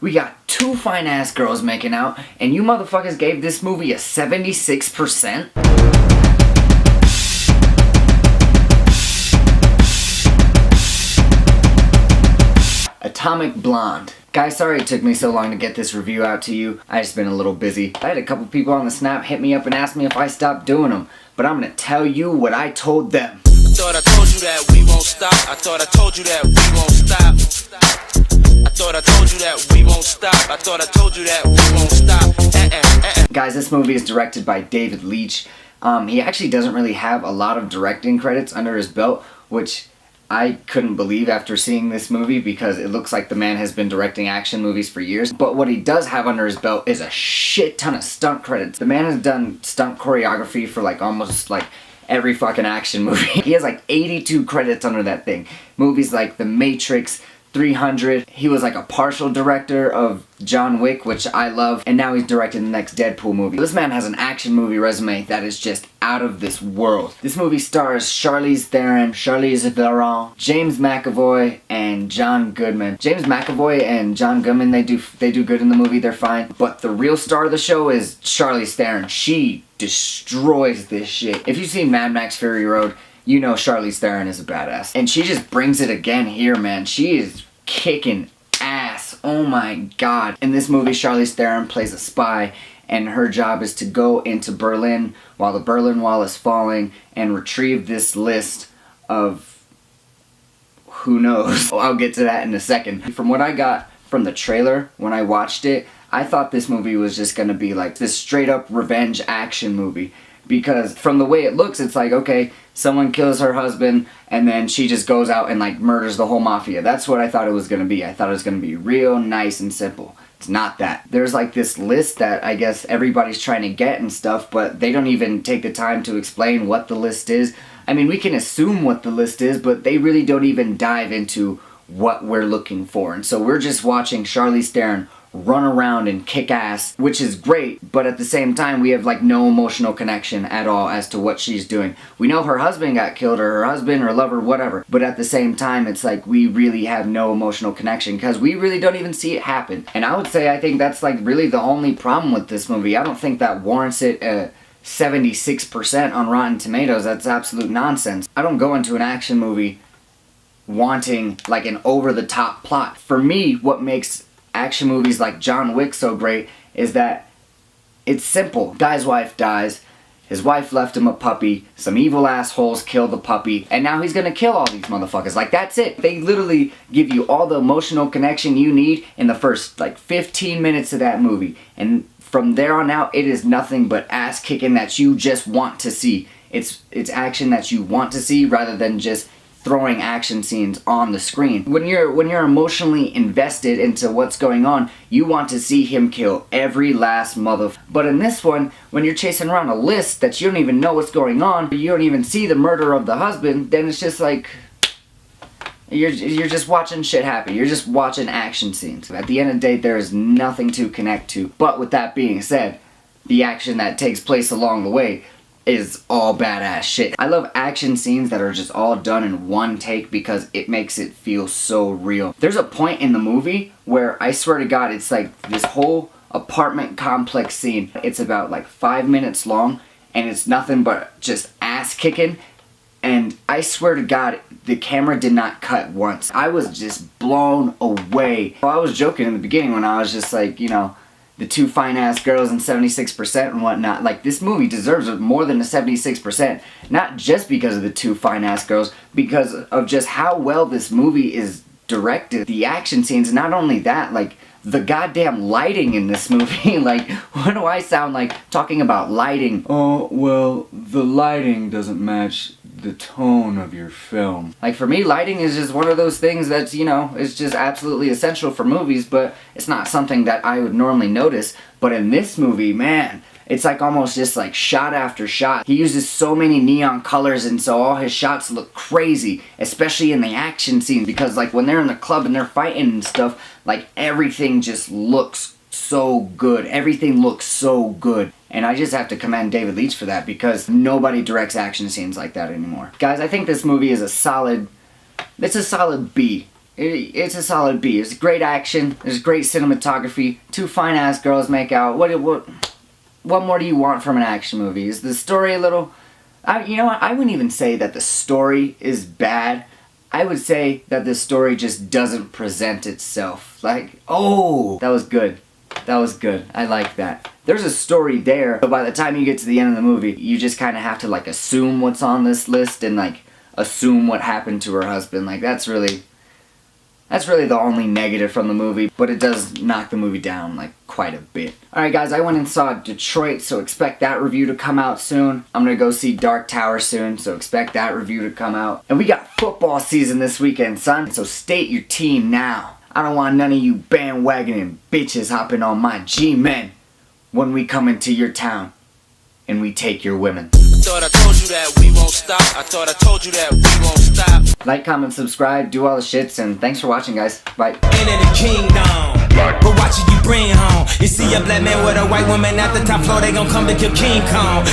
We got two fine-ass girls making out, and you motherfuckers gave this movie a 76%? Atomic Blonde. Guys, sorry it took me so long to get this review out to you. I just been a little busy. I had a couple people on the Snap hit me up and ask me if I stopped doing them, but I'm gonna tell you what I told them. I thought I told you that we won't stop. I thought I told you that we won't stop. I thought I told you that we won't stop. I thought I told you that we won't stop. Guys, this movie is directed by David Leitch. He actually doesn't really have a lot of directing credits under his belt, which I couldn't believe after seeing this movie because it looks like the man has been directing action movies for years. But what he does have under his belt is a shit ton of stunt credits. The man has done stunt choreography for almost every fucking action movie. He has 82 credits under that thing. Movies like The Matrix, 300. He was a partial director of John Wick, which I love, and now he's directing the next Deadpool movie. This man has an action movie resume that is just out of this world. This movie stars Charlize Theron, James McAvoy, and John Goodman. James McAvoy and John Goodman, they do good in the movie, they're fine. But the real star of the show is Charlize Theron. She destroys this shit. If you've seen Mad Max Fury Road, you know Charlize Theron is a badass. And she just brings it again here, man. She is kicking ass. Oh my god. In this movie, Charlize Theron plays a spy, and her job is to go into Berlin while the Berlin Wall is falling and retrieve this list of who knows. I'll get to that in a second. From what I got from the trailer when I watched it, I thought this movie was just gonna be this straight up revenge action movie. Because from the way it looks, it's okay, someone kills her husband, and then she just goes out and murders the whole mafia. That's what I thought it was gonna be. I thought it was gonna be real nice and simple. It's not that. There's this list that I guess everybody's trying to get and stuff, but they don't even take the time to explain what the list is. I mean, we can assume what the list is, but they really don't even dive into what we're looking for. And so we're just watching Charlize Theron run around and kick ass, which is great, but at the same time we have no emotional connection at all as to what she's doing. We know her husband got killed, or her husband or lover, whatever, but at the same time it's we really have no emotional connection because we really don't even see it happen. And I would say I think that's really the only problem with this movie. I don't think that warrants it 76% on Rotten Tomatoes. That's absolute nonsense. I don't go into an action movie wanting an over-the-top plot. For me, what makes action movies like John Wick so great is that it's simple. Guy's wife dies, his wife left him a puppy, some evil assholes kill the puppy, and now he's gonna kill all these motherfuckers. That's it. They literally give you all the emotional connection you need in the first 15 minutes of that movie, and from there on out it is nothing but ass kicking that you just want to see. It's action that you want to see rather than just throwing action scenes on the screen. When you're emotionally invested into what's going on, you want to see him kill every last But in this one, when you're chasing around a list that you don't even know what's going on, you don't even see the murder of the husband, then it's just you're just watching shit happen. You're just watching action scenes. At the end of the day, there is nothing to connect to. But with that being said, the action that takes place along the way is all badass shit. I love action scenes that are just all done in one take because it makes it feel so real. There's a point in the movie where I swear to God, it's this whole apartment complex scene. It's about 5 minutes long, and it's nothing but just ass kicking. And I swear to God, the camera did not cut once. I was just blown away. I was joking in the beginning when I was just the two fine-ass girls and 76% and whatnot. This movie deserves more than a 76%. Not just because of the two fine-ass girls, because of just how well this movie is directed. The action scenes, not only that, the goddamn lighting in this movie. What do I sound like talking about lighting? Oh, well, the lighting doesn't match the tone of your film. For me, lighting is just one of those things that's, it's just absolutely essential for movies, but it's not something that I would normally notice. But in this movie, man, it's almost just shot after shot. He uses so many neon colors, and so all his shots look crazy, especially in the action scenes, because when they're in the club and they're fighting and stuff, everything just looks so good. Everything looks so good. And I just have to commend David Leitch for that, because nobody directs action scenes like that anymore. Guys, I think this movie is a solid B. It's a solid B. It's great action. There's great cinematography. Two fine ass girls make out. What more do you want from an action movie? Is the story a little... you know what? I wouldn't even say that the story is bad. I would say that the story just doesn't present itself. Like, oh, that was good. That was good. I like that. There's a story there, but by the time you get to the end of the movie, you just kind of have to like assume what's on this list and like assume what happened to her husband. Like that's really the only negative from the movie, but it does knock the movie down like quite a bit. Alright guys, I went and saw Detroit, so expect that review to come out soon. I'm gonna go see Dark Tower soon, so expect that review to come out. And we got football season this weekend, son, so state your team now. I don't want none of you bandwagoning bitches hopping on my G-men when we come into your town and we take your women. Thought I told you that we won't stop. I thought I told you that we won't stop. Like, comment, subscribe, do all the shits, and thanks for watching, guys. Bye. Into the kingdom, but watch it you bring home. You see a black man with a white woman at the top floor, they gon' come to kill King Kong.